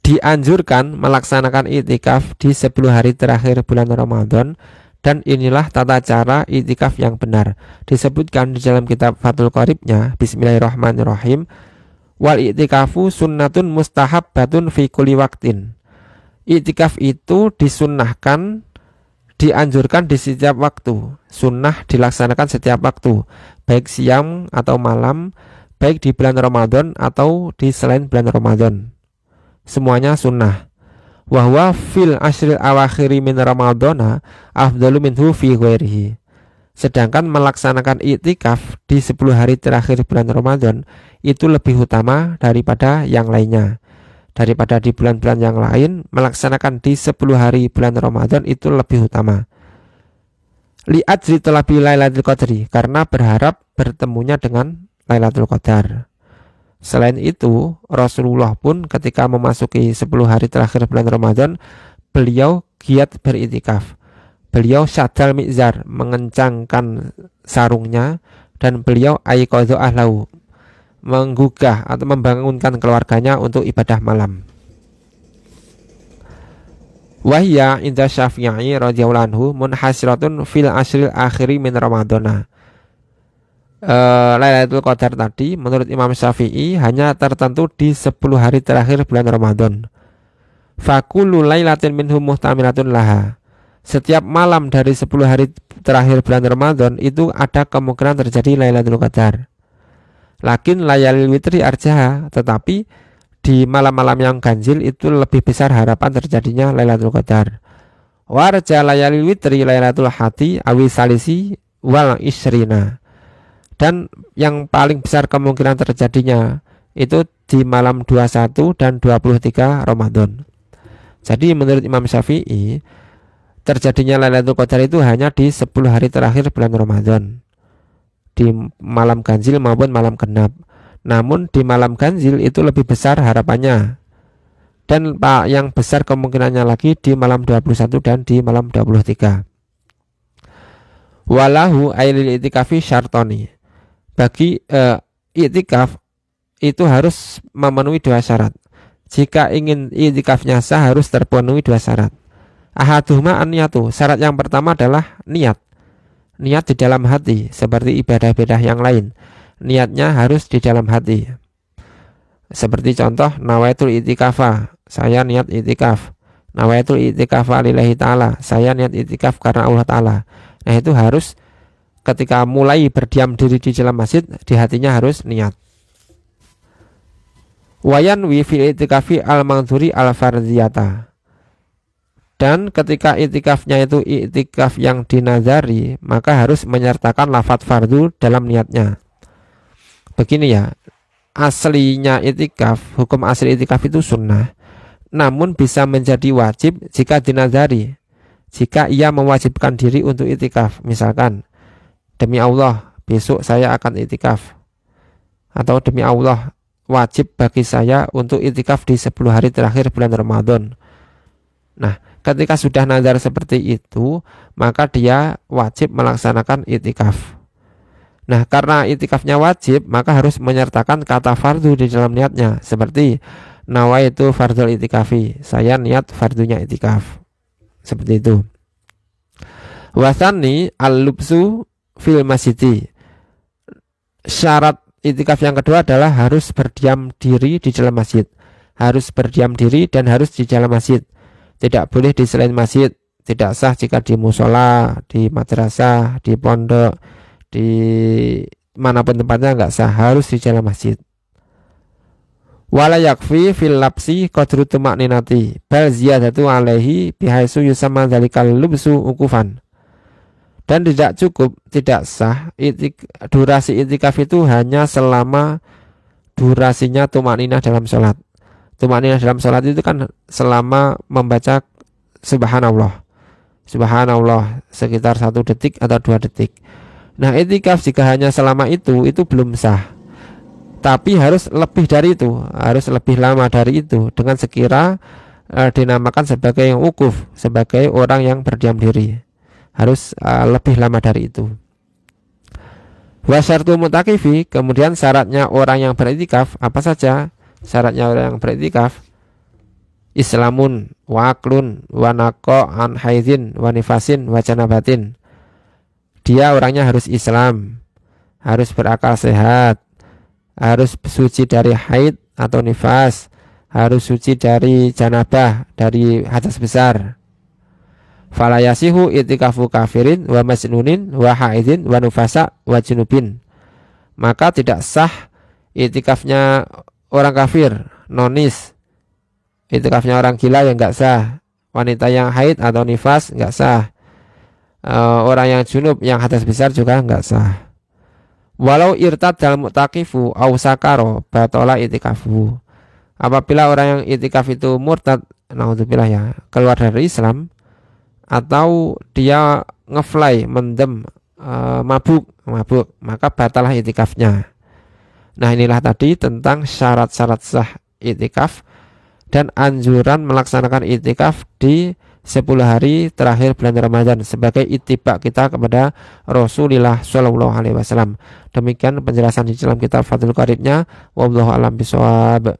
dianjurkan melaksanakan iktikaf di 10 hari terakhir bulan Ramadan, dan inilah tata cara iktikaf yang benar. Disebutkan di dalam kitab Fathul Qoribnya, Bismillahirrahmanirrahim, wal iktikafu sunnatun mustahabbatun fi kulli waqtin. Iktikaf itu disunnahkan, dianjurkan di setiap waktu. Sunnah dilaksanakan setiap waktu, baik siang atau malam, baik di bulan Ramadan atau di selain bulan Ramadan. Semuanya sunnah. Wahwa fil ashril awakhiri min Ramadana afdalu minhu fi ghairihi. Sedangkan melaksanakan iktikaf di 10 hari terakhir bulan Ramadan itu lebih utama daripada yang lainnya. Daripada di bulan-bulan yang lain, melaksanakan di 10 hari bulan Ramadan itu lebih utama. Li'ajri talabi Lailatul Qadri, karena berharap bertemunya dengan Lailatul Qadar. Selain itu, Rasulullah pun ketika memasuki 10 hari terakhir bulan Ramadan, beliau giat beriktikaf. Beliau syadal mizar, mengencangkan sarungnya, dan beliau aiqadha ahlahu, menggugah atau membangunkan keluarganya untuk ibadah malam. Wahya inda Syafi'i radhiyallahu anhu munhasiratun fil ashril akhiri min Ramadana. Lailatul Qadar tadi menurut Imam Syafi'i hanya tertentu di 10 hari terakhir bulan Ramadan. Fakulu lailatin minhum muhtamilatun laha. Setiap malam dari 10 hari terakhir bulan Ramadan itu ada kemungkinan terjadi Lailatul Qadar. Lakin layalil witri arjaha, tetapi di malam-malam yang ganjil itu lebih besar harapan terjadinya Lailatul Qadar. Warja layalil witri Lailatul hati awi salisi wal isrina. Dan yang paling besar kemungkinan terjadinya itu di malam 21 dan 23 Ramadan. Jadi menurut Imam Syafi'i, terjadinya Lailatul Qadar itu hanya di 10 hari terakhir bulan Ramadan, di malam ganjil maupun malam genap. Namun di malam ganjil itu lebih besar harapannya, dan yang besar kemungkinannya lagi di malam 21 dan di malam 23. Walahu ailil itikafi syartoni. Bagi iktikaf itu harus memenuhi 2 syarat. Jika ingin iktikafnya sah harus terpenuhi 2 syarat. Ahaduhuma an-niyatu. Syarat yang pertama adalah niat. Niat di dalam hati, seperti ibadah-ibadah yang lain. Niatnya harus di dalam hati. Seperti contoh nawaitul itikafa, saya niat itikaf. Nawaitul itikafa lillahi ta'ala, saya niat itikaf karena Allah Ta'ala. Nah itu harus ketika mulai berdiam diri di dalam masjid, di hatinya harus niat. Wayan wi fil itikafi al-mangduri al-fardiyata. Dan ketika itikafnya itu itikaf yang dinazari, maka harus menyertakan lafadz fardu dalam niatnya. Begini ya, aslinya itikaf, hukum asli itikaf itu sunnah, namun bisa menjadi wajib jika dinazari. Jika ia mewajibkan diri untuk itikaf, misalkan, demi Allah besok saya akan itikaf, atau demi Allah wajib bagi saya untuk itikaf di 10 hari terakhir bulan Ramadan. Nah, ketika sudah nazar seperti itu, maka dia wajib melaksanakan itikaf. Nah, karena itikafnya wajib, maka harus menyertakan kata fardu di dalam niatnya, seperti nawaitu fardul itikafi, saya niat fardunya itikaf. Seperti itu. Wasani al-lubsu fil masjidi. Syarat itikaf yang kedua adalah harus berdiam diri di dalam masjid. Harus berdiam diri dan harus di dalam masjid. Tidak boleh di selain masjid. Tidak sah jika di musola, di madrasah, di pondok, di manapun tempatnya nggak sah. Harus di dalam masjid. Wala yakfi fil lapsi qadru tumakninati bal ziyadatu alaihi bihaisu yusamma dzalikal lubsu ukufan. Dan tidak cukup, tidak sah durasi itikaf itu hanya selama durasinya tumakninah dalam sholat. Tumakninah dalam sholat itu kan selama membaca subhanallah, subhanallah sekitar 1 detik atau 2 detik. Nah, itikaf jika hanya selama itu belum sah. Tapi harus lebih dari itu, harus lebih lama dari itu, dengan sekira dinamakan sebagai yang ukuf, sebagai orang yang berdiam diri. Harus lebih lama dari itu. Wasyartu mutakifi, kemudian syaratnya orang yang beriktikaf apa saja? Syaratnya orang yang beriktikaf islamun wa aklun wa naqa an haidin wa nifasin wa janabatin. Dia orangnya harus Islam, harus berakal sehat, harus suci dari haid atau nifas, harus suci dari janabah, dari hadas besar. Fala yasihu itikafu kafirin wa masnunin wa haidin wa nufasa wa junubin. Maka tidak sah itikafnya orang kafir, nonis. Itikafnya orang gila yang enggak sah. Wanita yang haid atau nifas enggak sah. Orang yang junub yang hadas besar juga enggak sah. Walau irtad dalam mutakifu au sakaro batola itikafu. Apabila orang yang itikaf itu murtad, naudzubillah ya, keluar dari Islam, atau dia ngefly, mendem, mabuk, maka batalah itikafnya. Nah, inilah tadi tentang syarat-syarat sah itikaf dan anjuran melaksanakan itikaf di 10 hari terakhir bulan Ramadan sebagai itibak kita kepada Rasulullah SAW. Demikian penjelasan di dalam kitab Fathul Qaribnya. Wallahu a'lam bishawab.